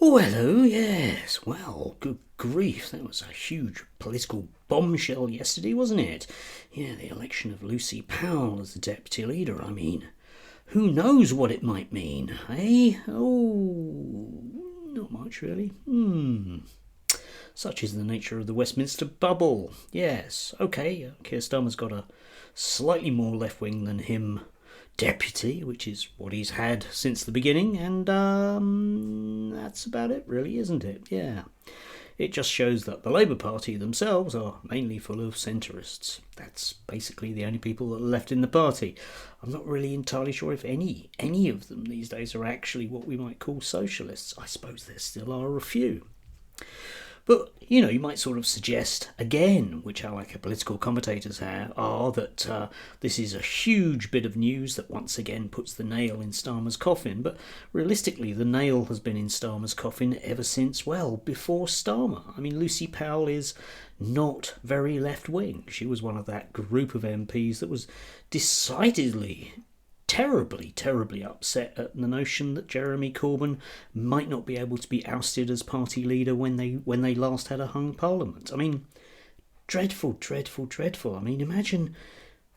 Oh, hello, yes. Well, good grief, that was a huge political bombshell yesterday, wasn't it? Yeah, the election of Lucy Powell as the deputy leader, I mean. Who knows what it might mean, eh? Oh, not much, really. Such is the nature of the Westminster bubble. Yes, okay, Keir Starmer's got a slightly more left wing than him deputy, which is what he's had since the beginning, and that's about it, really, isn't it? Yeah. It just shows that the Labour Party themselves are mainly full of centrists. That's basically the only people that are left in the party. I'm not really entirely sure if any of them these days are actually what we might call socialists. I suppose there still are a few. But, you might sort of suggest, again, which our political commentators are, that this is a huge bit of news that once again puts the nail in Starmer's coffin. But realistically, the nail has been in Starmer's coffin ever since, well, before Starmer. I mean, Lucy Powell is not very left-wing. She was one of that group of MPs that was decidedly terribly upset at the notion that Jeremy Corbyn might not be able to be ousted as party leader when they last had a hung parliament. I mean, dreadful. I mean, imagine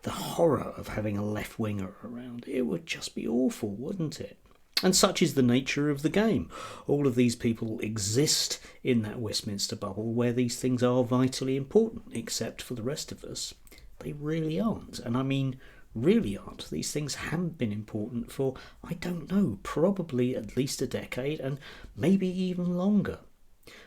the horror of having a left-winger around. It would just be awful, wouldn't it? And such is the nature of the game. All of these people exist in that Westminster bubble where these things are vitally important, except for the rest of us. They really aren't. And I mean, really aren't. These things haven't been important for, I don't know, probably at least a decade and maybe even longer.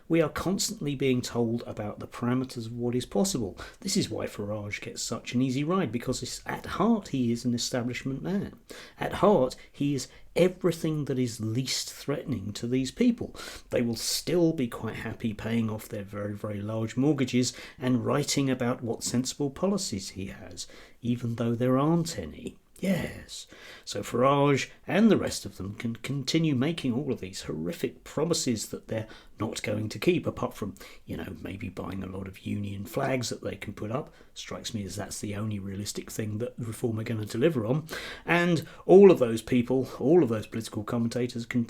We are constantly being told about the parameters of what is possible. This is why Farage gets such an easy ride, because at heart he is an establishment man. At heart he is everything that is least threatening to these people. They will still be quite happy paying off their very large mortgages and writing about what sensible policies he has, even though there aren't any. Yes, so Farage and the rest of them can continue making all of these horrific promises that they're not going to keep, apart from, maybe buying a lot of union flags that they can put up. Strikes me as that's the only realistic thing that Reform are going to deliver on. And all of those people, all of those political commentators can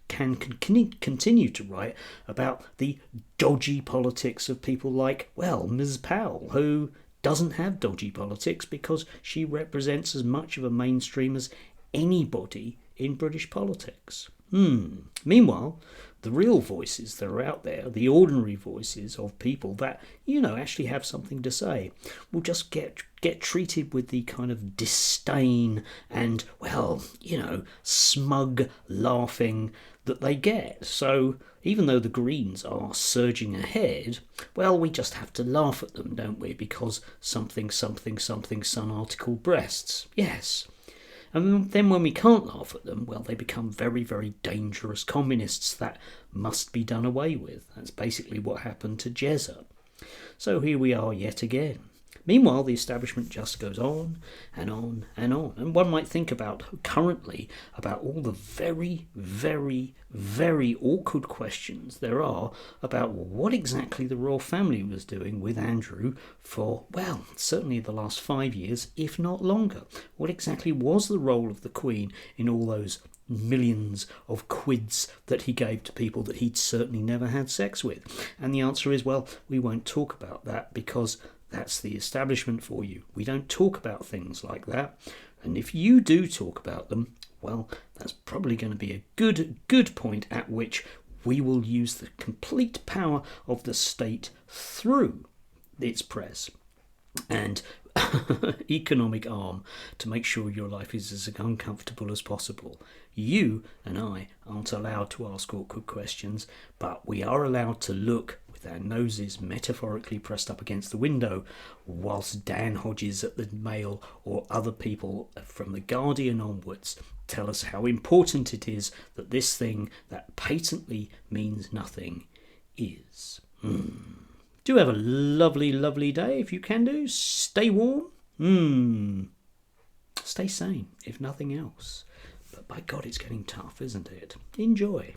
continue to write about the dodgy politics of people like, well, Ms. Powell, who doesn't have dodgy politics because she represents as much of a mainstream as anybody in British politics. Meanwhile, the real voices that are out there, the ordinary voices of people that, actually have something to say, will just get treated with the kind of disdain and, smug laughing that they get. So even though the Greens are surging ahead, well, we just have to laugh at them, don't we? Because something Sun article breasts. Yes. And then when we can't laugh at them, well, they become very dangerous communists that must be done away with. That's basically what happened to Jezza. So here we are yet again. Meanwhile, the establishment just goes on and on and on. And one might think about currently about all the very awkward questions there are about what exactly the royal family was doing with Andrew for, well, certainly the last 5 years, if not longer. What exactly was the role of the Queen in all those millions of quids that he gave to people that he'd certainly never had sex with? And the answer is, well, we won't talk about that because that's the establishment for you. We don't talk about things like that. And if you do talk about them, well, that's probably going to be a good point at which we will use the complete power of the state through its press and economic arm to make sure your life is as uncomfortable as possible. You and I aren't allowed to ask awkward questions, but we are allowed to look with our noses metaphorically pressed up against the window whilst Dan Hodges at the Mail or other people from the Guardian onwards tell us how important it is that this thing that patently means nothing is. Do have a lovely day if you can do. Stay warm. Stay sane, if nothing else. But by God, it's getting tough, isn't it? Enjoy.